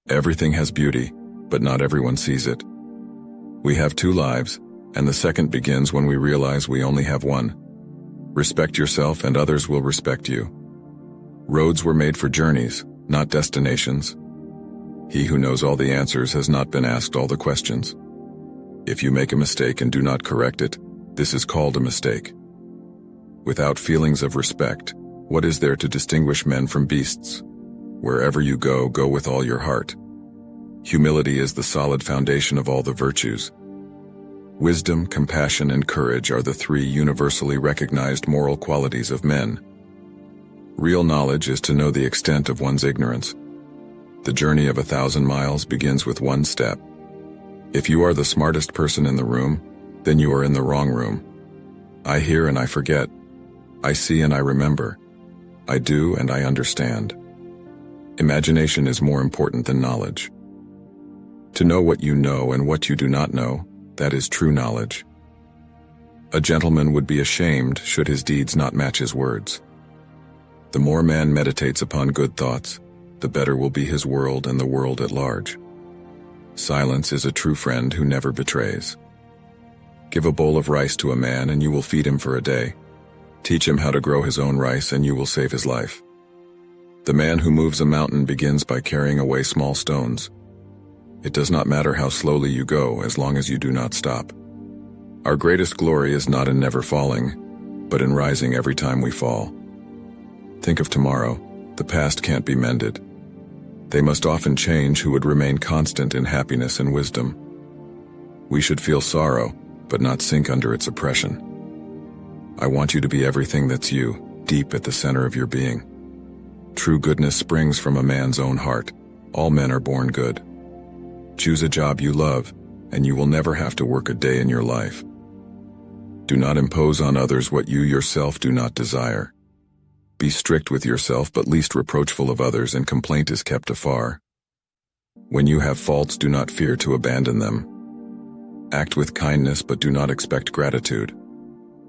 Everything has beauty, but not everyone sees it. We have two lives, and the second begins when we realize we only have one. Respect yourself and others will respect you. Roads were made for journeys, not destinations. He who knows all the answers has not been asked all the questions. If you make a mistake and do not correct it, this is called a mistake. Without feelings of respect, what is there to distinguish men from beasts? Wherever you go, go with all your heart. Humility is the solid foundation of all the virtues. Wisdom, compassion, and courage are the three universally recognized moral qualities of men. Real knowledge is to know the extent of one's ignorance. The journey of 1,000 miles begins with one step. If you are the smartest person in the room, then you are in the wrong room. I hear and I forget. I see and I remember. I do and I understand. Imagination is more important than knowledge. To know what you know and what you do not know, that is true knowledge. A gentleman would be ashamed should his deeds not match his words. The more man meditates upon good thoughts, the better will be his world and the world at large. Silence is a true friend who never betrays. Give a bowl of rice to a man and you will feed him for a day. Teach him how to grow his own rice and you will save his life. The man who moves a mountain begins by carrying away small stones. It does not matter how slowly you go as long as you do not stop. Our greatest glory is not in never falling, but in rising every time we fall. Think of tomorrow. The past can't be mended. They must often change who would remain constant in happiness and wisdom. We should feel sorrow, but not sink under its oppression. I want you to be everything that's you, deep at the center of your being. True goodness springs from a man's own heart. All men are born good. Choose a job you love, and you will never have to work a day in your life. Do not impose on others what you yourself do not desire. Be strict with yourself but least reproachful of others, and complaint is kept afar. When you have faults, do not fear to abandon them. Act with kindness but do not expect gratitude.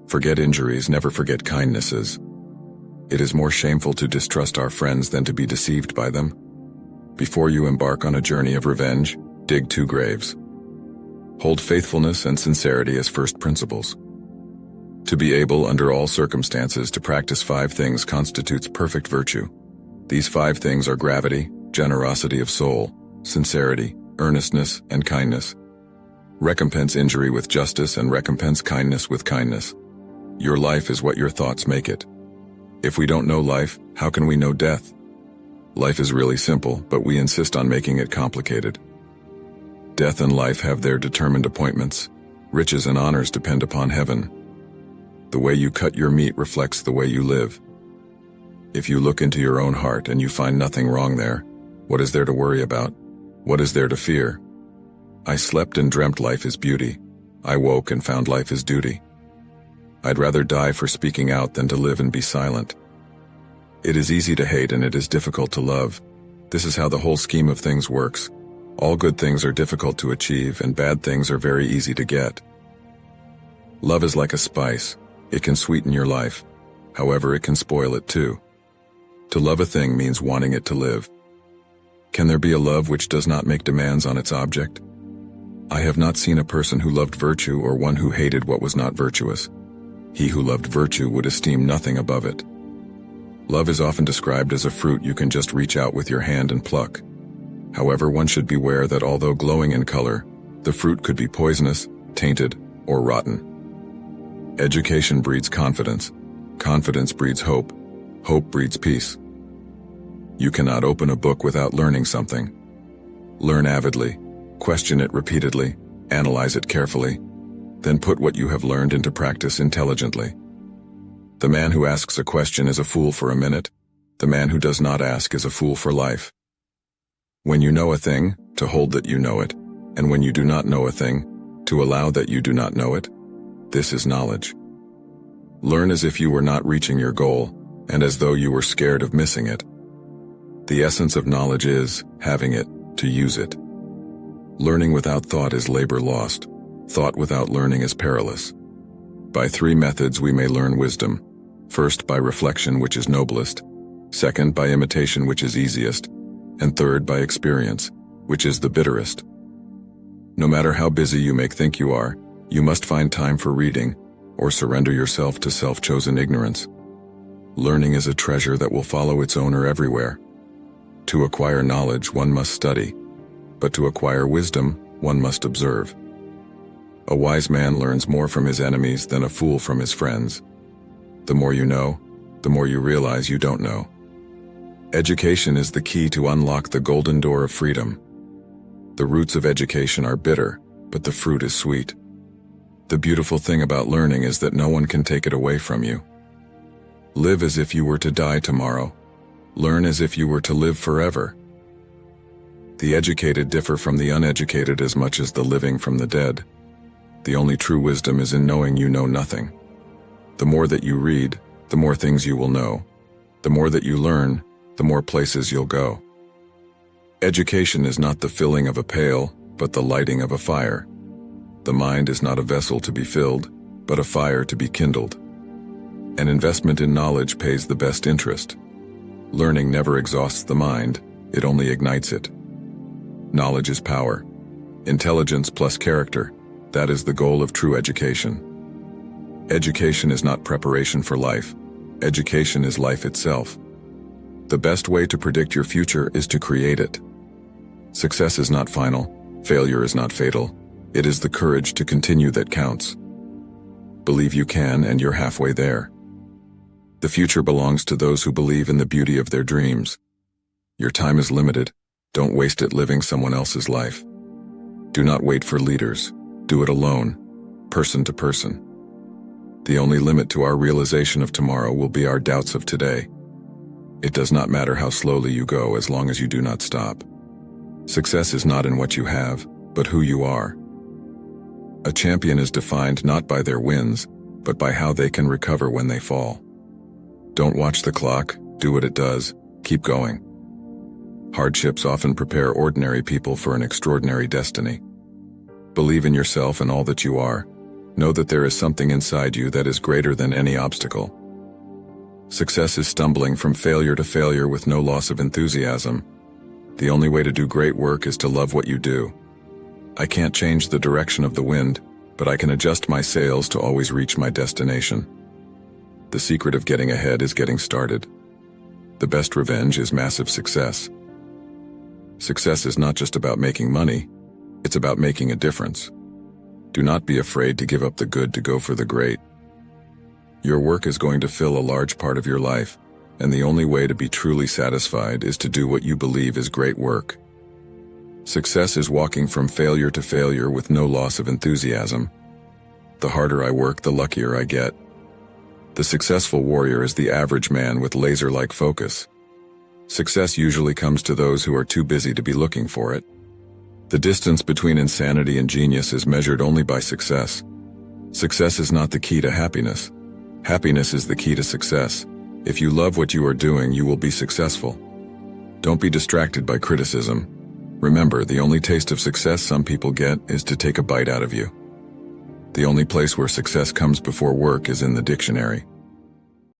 Forget injuries, never forget kindnesses. It is more shameful to distrust our friends than to be deceived by them. Before you embark on a journey of revenge, dig 2 graves. Hold faithfulness and sincerity as first principles. To be able, under all circumstances, to practice 5 things constitutes perfect virtue. These 5 things are gravity, generosity of soul, sincerity, earnestness, and kindness. Recompense injury with justice and recompense kindness with kindness. Your life is what your thoughts make it. If we don't know life, how can we know death? Life is really simple, but we insist on making it complicated. Death and life have their determined appointments. Riches and honors depend upon heaven. The way you cut your meat reflects the way you live. If you look into your own heart and you find nothing wrong there, what is there to worry about? What is there to fear? I slept and dreamt life is beauty. I woke and found life is duty. I'd rather die for speaking out than to live and be silent. It is easy to hate and it is difficult to love. This is how the whole scheme of things works. All good things are difficult to achieve and bad things are very easy to get. Love is like a spice. It can sweeten your life. However, it can spoil it too. To love a thing means wanting it to live. Can there be a love which does not make demands on its object? I have not seen a person who loved virtue or one who hated what was not virtuous. He who loved virtue would esteem nothing above it. Love is often described as a fruit you can just reach out with your hand and pluck. However, one should beware that although glowing in color, the fruit could be poisonous, tainted, or rotten. Education breeds confidence. Confidence breeds hope. Hope breeds peace. You cannot open a book without learning something. Learn avidly, question it repeatedly, analyze it carefully, then put what you have learned into practice intelligently. The man who asks a question is a fool for a minute. The man who does not ask is a fool for life. When you know a thing, to hold that you know it, and when you do not know a thing, to allow that you do not know it, this is knowledge. Learn as if you were not reaching your goal, and as though you were scared of missing it. The essence of knowledge is, having it, to use it. Learning without thought is labor lost. Thought without learning is perilous. By 3 methods we may learn wisdom. First, by reflection, which is noblest. Second, by imitation, which is easiest. And third, by experience, which is the bitterest. No matter how busy you may think you are, you must find time for reading, or surrender yourself to self-chosen ignorance. Learning is a treasure that will follow its owner everywhere. To acquire knowledge, one must study, but to acquire wisdom, one must observe. A wise man learns more from his enemies than a fool from his friends. The more you know, the more you realize you don't know. Education is the key to unlock the golden door of freedom. The roots of education are bitter, but the fruit is sweet. The beautiful thing about learning is that no one can take it away from you. Live as if you were to die tomorrow. Learn as if you were to live forever. The educated differ from the uneducated as much as the living from the dead. The only true wisdom is in knowing you know nothing. The more that you read, the more things you will know. The more that you learn, the more places you'll go. Education is not the filling of a pail, but the lighting of a fire. The mind is not a vessel to be filled, but a fire to be kindled. An investment in knowledge pays the best interest. Learning never exhausts the mind, it only ignites it. Knowledge is power. Intelligence plus character, that is the goal of true education. Education is not preparation for life. Education is life itself. The best way to predict your future is to create it. Success is not final. Failure is not fatal. It is the courage to continue that counts. Believe you can, and you're halfway there. The future belongs to those who believe in the beauty of their dreams. Your time is limited. Don't waste it living someone else's life. Do not wait for leaders. Do it alone, person to person. The only limit to our realization of tomorrow will be our doubts of today. It does not matter how slowly you go as long as you do not stop. Success is not in what you have, but who you are. A champion is defined not by their wins, but by how they can recover when they fall. Don't watch the clock, do what it does, keep going. Hardships often prepare ordinary people for an extraordinary destiny. Believe in yourself and all that you are. Know that there is something inside you that is greater than any obstacle. Success is stumbling from failure to failure with no loss of enthusiasm. The only way to do great work is to love what you do. I can't change the direction of the wind, but I can adjust my sails to always reach my destination. The secret of getting ahead is getting started. The best revenge is massive success. Success is not just about making money, it's about making a difference. Do not be afraid to give up the good to go for the great. Your work is going to fill a large part of your life, and the only way to be truly satisfied is to do what you believe is great work. Success is walking from failure to failure with no loss of enthusiasm. The harder I work, the luckier I get. The successful warrior is the average man with laser-like focus. Success usually comes to those who are too busy to be looking for it. The distance between insanity and genius is measured only by success. Success is not the key to happiness. Happiness is the key to success. If you love what you are doing, you will be successful. Don't be distracted by criticism. Remember, the only taste of success some people get is to take a bite out of you. The only place where success comes before work is in the dictionary.